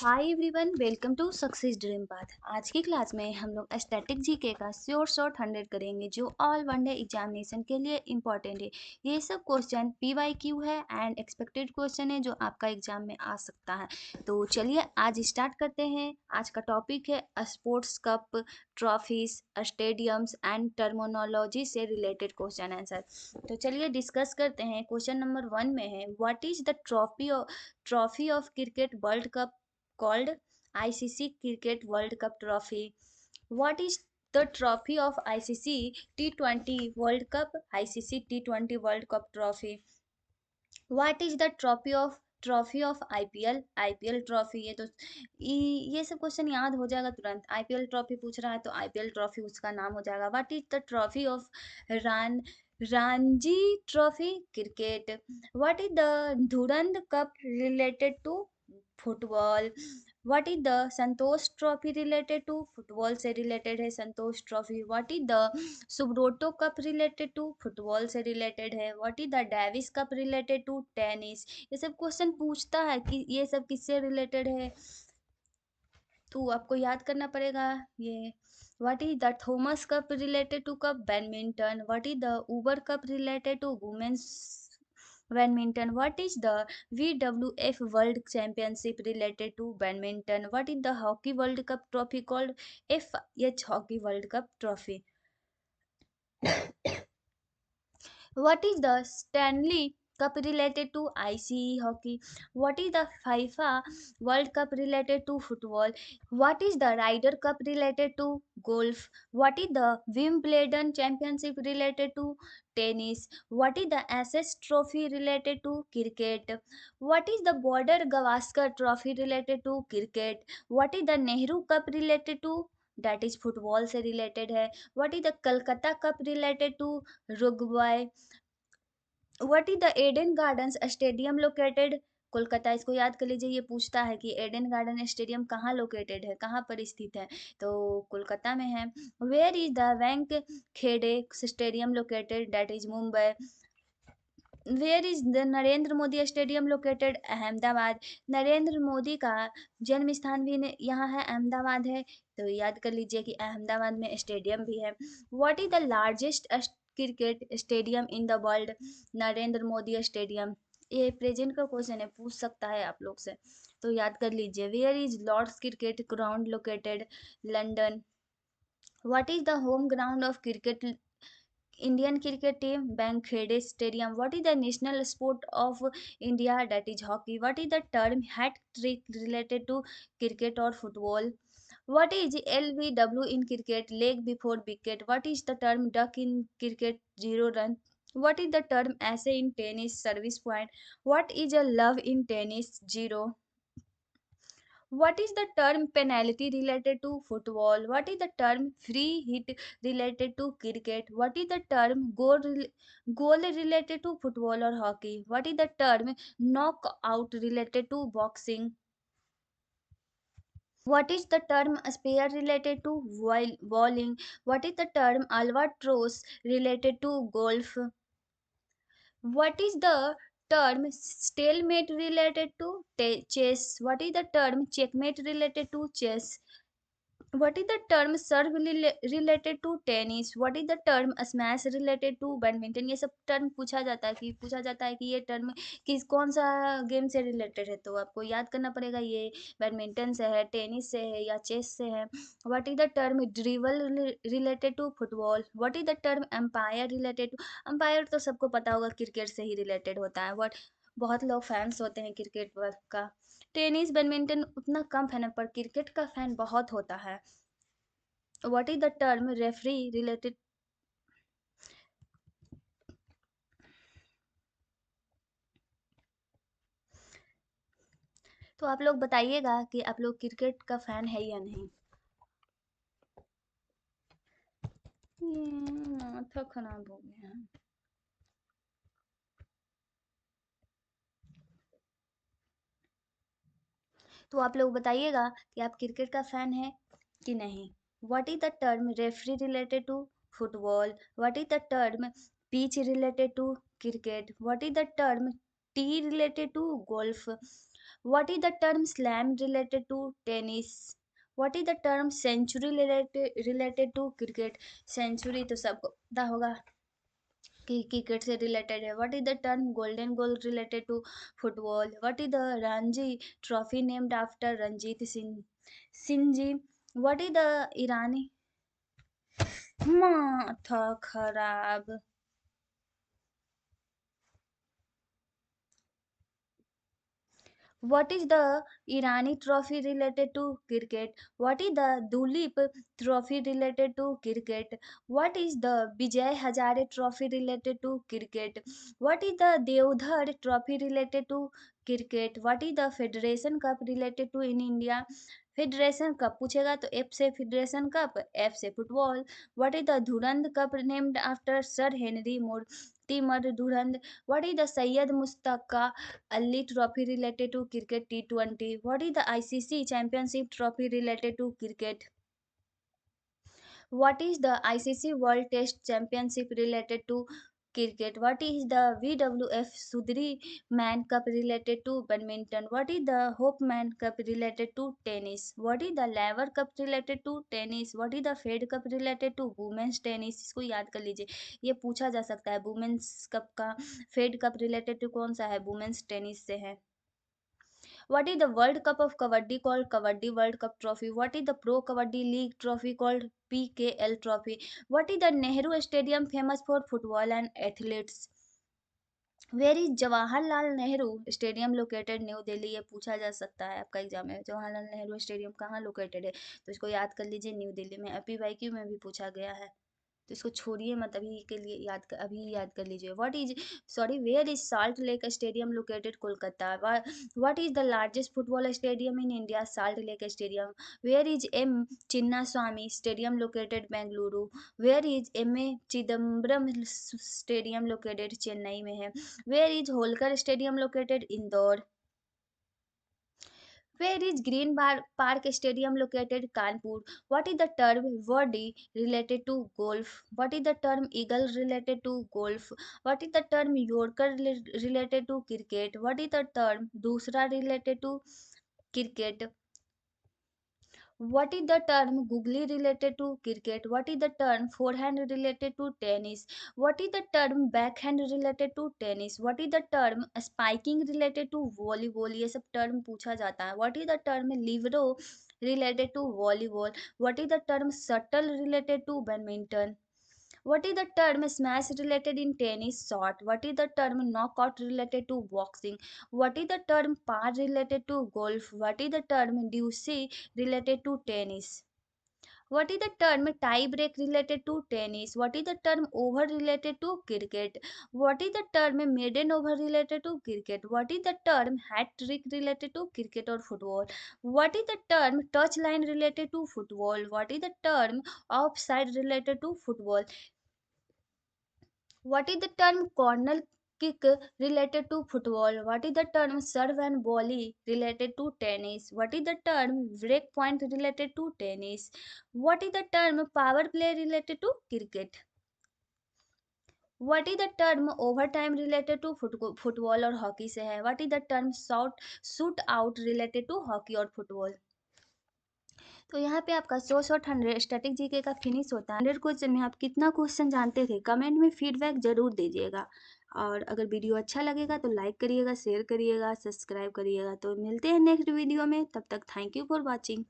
Hi everyone, welcome to Success Dream Path. आज की class में हम लोग स्टैटिक जीके का श्योर शॉर्ट 100 करेंगे जो ऑल वनडे एग्जामिनेशन के लिए इम्पोर्टेंट है। ये सब क्वेश्चन पीवाईक्यू है एंड एक्सपेक्टेड क्वेश्चन है जो आपका एग्जाम में आ सकता है। तो चलिए आज स्टार्ट करते हैं। आज का टॉपिक है sports cup, trophies, stadiums and terminology से रिलेटेड क्वेश्चन आंसर। तो चलिए डिस्कस करते हैं। क्वेश्चन नंबर 1 में है, what is the trophy of cricket world cup called ICC Cricket World Cup Trophy? What is the trophy of ICC T20 World Cup? ICC T20 World Cup Trophy. What is the trophy of IPL? IPL trophy. ये सब question याद हो जाएगा तुरंत। IPL trophy पूछ रहा है तो आईपीएल ट्रॉफी उसका नाम हो जाएगा। What is the trophy of रान Ranji trophy cricket? What is the Durand cup related to football? What is the Santosh trophy related to football से रिलेटेड है Santosh trophy. What is the Subroto cup related to football से related है। What is the Davis cup related to tennis. ये सब question पूछता है कि ये सब किससे रिलेटेड है, तो आपको याद करना पड़ेगा ये। What is the Thomas Cup related to cup badminton. What is the Uber Cup related to women's badminton. What is the WWF world championship related to badminton. What is the hockey world cup trophy called FH hockey world cup trophy. What is the Stanley Cup related to ICE hockey? What is the FIFA World Cup related to football? What is the Ryder Cup related to golf? What is the Wimbledon Championship related to tennis? What is the Ashes Trophy related to cricket? What is the Border Gavaskar Trophy related to cricket? What is the Nehru Cup related to, that is football से related है। What is the Calcutta cup related to rugby. What is the Eden gardens stadium located Kolkata. इसको याद कर लीजिए। ये पूछता है कि एडन गार्डन स्टेडियम कहाँ लोकेटेड है, कहाँ पर स्थित है, तो कोलकाता में है। Where is the Wankhede stadium located, that is Mumbai. Where is the Narendra Modi stadium located, Ahmedabad. Narendra Modi का जन्म स्थान भी यहाँ है, अहमदाबाद है, तो याद कर लीजिए कि अहमदाबाद में स्टेडियम भी है। What is the largest cricket stadium in the world? Narendra Modi stadium. ये प्रेजेंट का क्वेश्चन है, पूछ सकता है आप लोग से, तो याद कर लीजिए। Where is Lord's cricket ground located? London. What is the home ground of cricket Indian cricket team? Bankhede Stadium. What is the national sport of India? That is hockey. What is the term hat trick related to cricket or football? What is LBW in cricket? Leg before wicket. What is the term duck in cricket? Zero run. What is the term essay in tennis? Service point. What is a love in tennis? Zero. What is the term penalty related to football? What is the term free hit related to cricket? What is the term goal related to football or hockey? What is the term knockout related to boxing? What is the term spear related to bowling? What is the term albatross related to golf? What is the term stalemate related to chess? What is the term checkmate related to chess? What is the term serve related to tennis? What is the term smash related to badminton? ये सब term पूछा जाता है कि ये term किस कौन सा गेम से रिलेटेड है, तो आपको याद करना पड़ेगा ये बैडमिंटन से है, टेनिस से है या चेस से है। What is the term dribble related to football? What is the term umpire related to, umpire तो सबको पता होगा क्रिकेट से ही रिलेटेड होता है। व्हाट, बहुत लोग फैंस होते हैं क्रिकेट का। टेनिस बैडमिंटन उतना कम फैन है, पर क्रिकेट का फैन बहुत होता है। What is the term referee related? तो आप लोग बताइएगा कि आप लोग क्रिकेट का फैन है या नहीं। माथा खराब हो गया है। तो आप लोग बताइएगा कि आप क्रिकेट का फैन है कि नहीं। What is the term referee related to football? What is the term pitch related to cricket? What is the term tee related to golf? What is the term slam related to tennis? What is the term century related to cricket? Century तो सबको पता होगा कि cricket से related है. What is the term golden goal related to football? What is the Ranji trophy named after Ranjit Singh ji? What is the Irani माथा खराब. What is the Irani trophy related to cricket? What is the Dulip trophy related to cricket? What is the Vijay Hazare trophy related to cricket? What is the Deodhar trophy related to cricket? What is the Federation Cup related to in India? Federation cup पूछेगा तो F से federation cup, F से football. What is the Durand cup named after sir Henry Mortimer Durand? What is the Syed Mushtaq Ali Trophy related to cricket T20? What is the ICC Championship Trophy related to cricket? What is the ICC World Test Championship related to cricket? What is the WWF Sudri Man Cup related to badminton? What is the Hope Man Cup related to tennis? What is the Lever Cup related to tennis? What is the Fed Cup related to women's tennis? इसको याद कर लीजिए, ये पूछा जा सकता है. Women's cup का फेड कप रिलेटेड टू कौन सा है? वुमेन्स टेनिस से है. What is the World Cup of Kabaddi called? Kabaddi World Cup Trophy. What is the Pro Kabaddi League Trophy called? PKL Trophy. What is the Nehru Stadium famous for football and athletes? Where is Jawaharlal Nehru stadium located? New Delhi. ये पूछा जा सकता है आपका exam में, Jawaharlal Nehru stadium कहाँ located है? तो इसको याद कर लीजिए, न्यू दिल्ली में. एपीवाईक्यू में भी पूछा गया है, तो इसको छोड़िए मत, अभी के लिए अभी याद कर लीजिए. Where is Salt Lake stadium located? Kolkata. What is the largest football stadium in India? Salt Lake stadium. Where is M Chinna Swamy stadium located? Bengaluru. Where is M A Chidambaram stadium located? Chennai में है. Where is Holkar stadium located? Indore. Where is Green Park Stadium located? Kanpur. What is the term Wardi related to golf? What is the term Eagle related to golf? What is the term Yorker related to cricket? What is the term Dusra related to cricket? What is the term googly related to cricket? What is the term forehand related to tennis? What is the term backhand related to tennis? What is the term spiking related to volleyball? ये सब term पूछा जाता है. What is the term libero related to volleyball? What is the term shuttle related to badminton? What is the term smash related in tennis? Shot. What is the term knockout related to boxing? What is the term par related to golf? What is the term deuce related to tennis? What is the term tie break related to tennis? What is the term over related to cricket? What is the term maiden over related to cricket? What is the term hat trick related to cricket or football? What is the term touch line related to football? What is the term offside related to football? What is the term corner kick related to football? What is the term serve and volley related to tennis? What is the term break point related to tennis? What is the term power play related to cricket? What is the term overtime related to football और hockey से है? What is the term shoot out related to hockey और football? तो यहाँ पे आपका 100 static GK का finish होता है. 100 क्वेश्चन में आप कितना क्वेश्चन जानते थे? कमेंट में फीडबैक जरूर दीजिएगा. और अगर वीडियो अच्छा लगेगा तो लाइक करिएगा, शेयर करिएगा, सब्सक्राइब करिएगा. तो मिलते हैं नेक्स्ट वीडियो में, तब तक थैंक यू फॉर वॉचिंग.